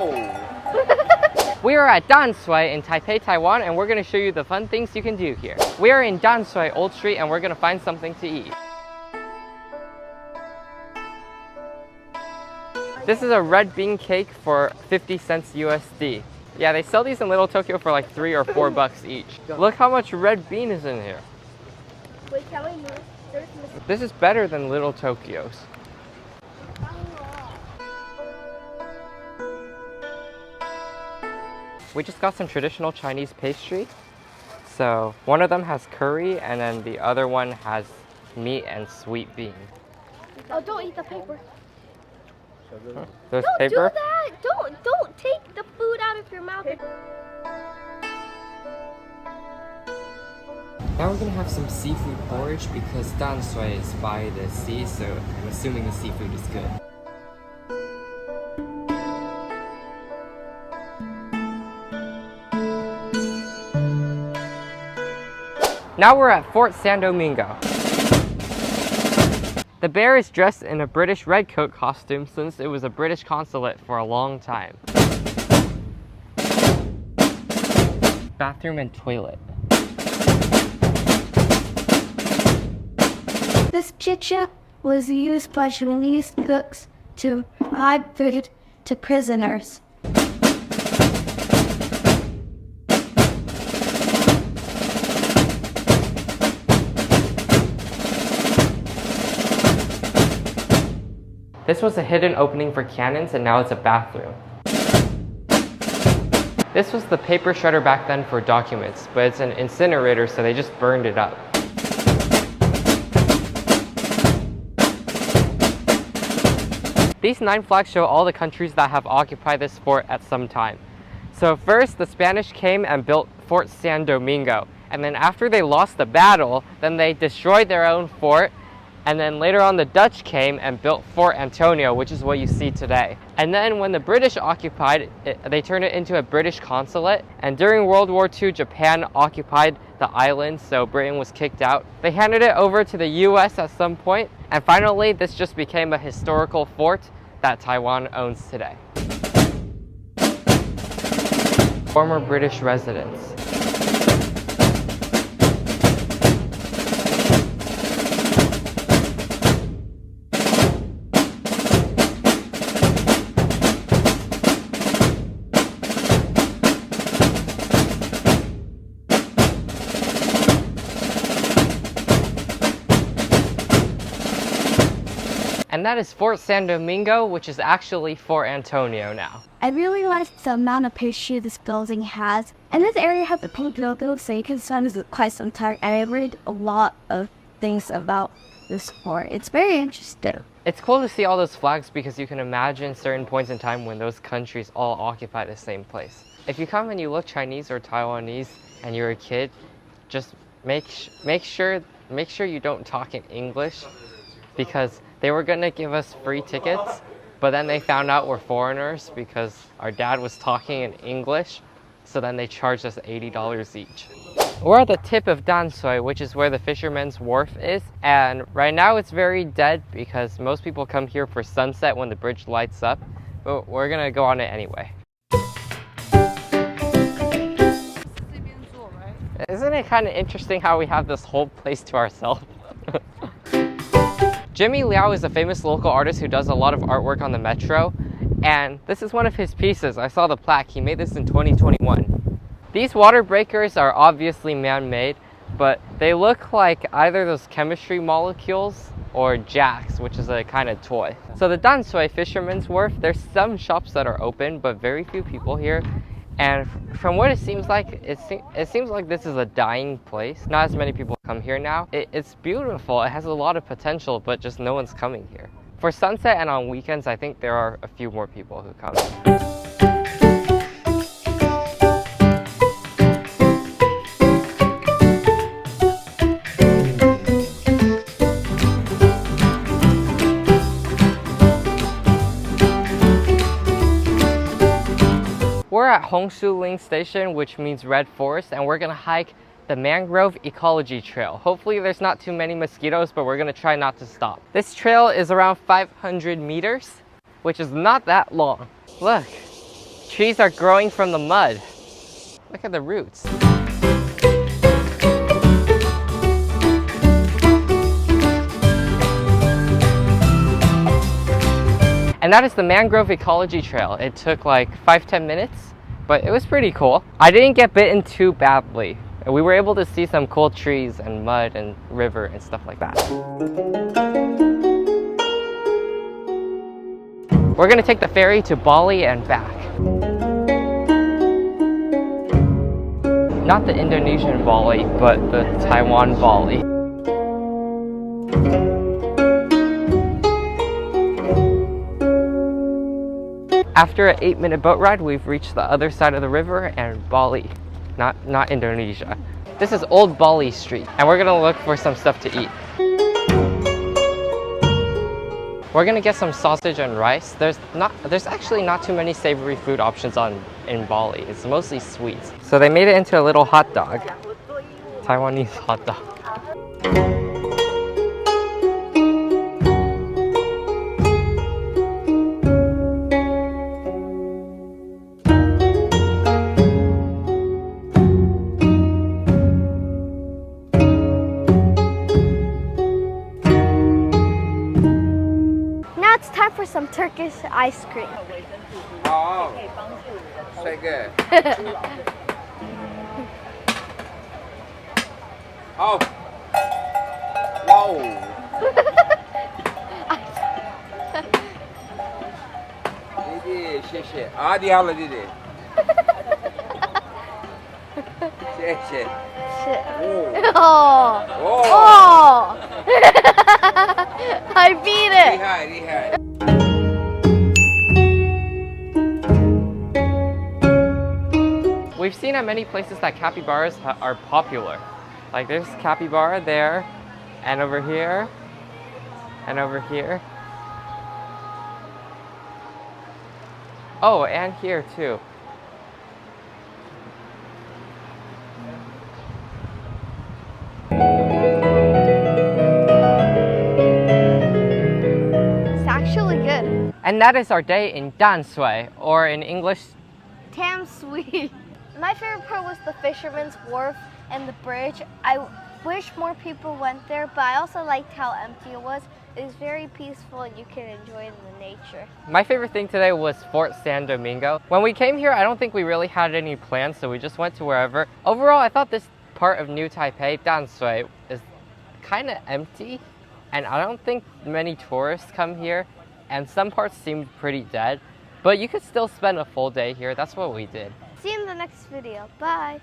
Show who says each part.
Speaker 1: Whoa! We are at Tamsui in Taipei, Taiwan, and we're going to show you the fun things you can do here. We are in Tamsui Old Street and we're going to find something to eat. This is a red bean cake for 50 cents USD. Yeah, they sell these in Little Tokyo for like $3 or $4 each. Look how much red bean is in here.
Speaker 2: Wait, can we move?
Speaker 1: This is better than Little Tokyo's. We just got some traditional Chinese pastry. So one of them has curry and then the other one has meat and sweet bean.
Speaker 2: Oh, don't eat the paper.
Speaker 1: Huh? There's
Speaker 2: Don't
Speaker 1: paper?
Speaker 2: do that! Don't take the food out of your mouth.
Speaker 1: Now we're gonna have some seafood porridge because Tamsui is by the sea, so I'm assuming the seafood is good. Now we're at Fort San Domingo. The bear is dressed in a British redcoat costume since it was a British consulate for a long time. Bathroom and toilet.
Speaker 2: This chicha was used by Chinese cooks to provide food to prisoners.
Speaker 1: This was a hidden opening for cannons and now it's a bathroom. This was the paper shredder back then for documents, but it's an incinerator so they just burned it up. These 9 flags show all the countries that have occupied this fort at some time. So first the Spanish came and built Fort San Domingo, and then after they lost the battle, then they destroyed their own fort. And then later on the Dutch came and built Fort Antonio, which is what you see today. And then when the British occupied it, they turned it into a British consulate. And during World War II, Japan occupied the island, so Britain was kicked out. They handed it over to the US at some point. And finally, this just became a historical fort that Taiwan owns today. Former British residence. And that is Fort San Domingo, which is actually Fort Antonio now.
Speaker 2: I really like the amount of pastry this building has. And this area has a pink logo, so you can spend quite some time. And I read a lot of things about this fort. It's very interesting.
Speaker 1: It's cool to see all those flags because you can imagine certain points in time when those countries all occupy the same place. If you come and you look Chinese or Taiwanese and you're a kid, just make sure you don't talk in English, because they were gonna give us free tickets, but then they found out we're foreigners because our dad was talking in English, so then they charged us $80 each. We're at the tip of Tamsui, which is where the Fisherman's Wharf is, and right now it's very dead because most people come here for sunset when the bridge lights up, but we're gonna go on it anyway. Isn't it kind of interesting how we have this whole place to ourselves? Jimmy Liao is a famous local artist who does a lot of artwork on the metro, and this is one of his pieces. I saw the plaque. He made this in 2021. These water breakers are obviously man-made, but they look like either those chemistry molecules or jacks, which is a kind of toy. So the Tamsui Fisherman's Wharf, there's some shops that are open, but very few people here. And from what it seems like, it seems like this is a dying place. Not as many people come here now. It's beautiful, it has a lot of potential, but just no one's coming here. For sunset and on weekends, I think there are a few more people who come. We're at Hongshuling Station, which means Red Forest, and we're gonna hike the Mangrove Ecology Trail. Hopefully there's not too many mosquitoes, but we're gonna try not to stop. This trail is around 500 meters, which is not that long. Look, Trees are growing from the mud. Look at the roots. And that is the Mangrove Ecology Trail. It took like 5-10 minutes, but it was pretty cool. I didn't get bitten too badly. We were able to see some cool trees and mud and river and stuff like that. We're gonna take the ferry to Bali and back. Not the Indonesian Bali, but the Taiwan Bali. After an 8-minute boat ride, we've reached the other side of the river and Bali, not Indonesia. This is Old Bali Street, and we're gonna look for some stuff to eat. We're gonna get some sausage and rice. There's actually not too many savory food options in Bali. It's mostly sweets. So they made it into a little hot dog. Taiwanese hot dog.
Speaker 2: It's time for some Turkish ice cream.
Speaker 3: Oh, so good. Oh, whoa. Didi, 谢谢。啊，你好了，弟弟。谢谢。
Speaker 2: Oh.
Speaker 3: Oh.
Speaker 2: Oh. I beat it.
Speaker 3: 厉害，厉害。
Speaker 1: We've seen at many places that capybaras are popular. Like there's capybara there, and over here, and over here. Oh, and here too.
Speaker 2: It's actually good.
Speaker 1: And that is our day in Damsui, or in English,
Speaker 2: Tamsui. My favorite part was the fisherman's wharf and the bridge. I wish more people went there, but I also liked how empty it was. It was very peaceful and you can enjoy the nature.
Speaker 1: My favorite thing today was Fort San Domingo. When we came here, I don't think we really had any plans, so we just went to wherever. Overall, I thought this part of New Taipei, Damsui, is kind of empty, and I don't think many tourists come here, and some parts seemed pretty dead, but you could still spend a full day here. That's what we did.
Speaker 2: See you in the next video. Bye.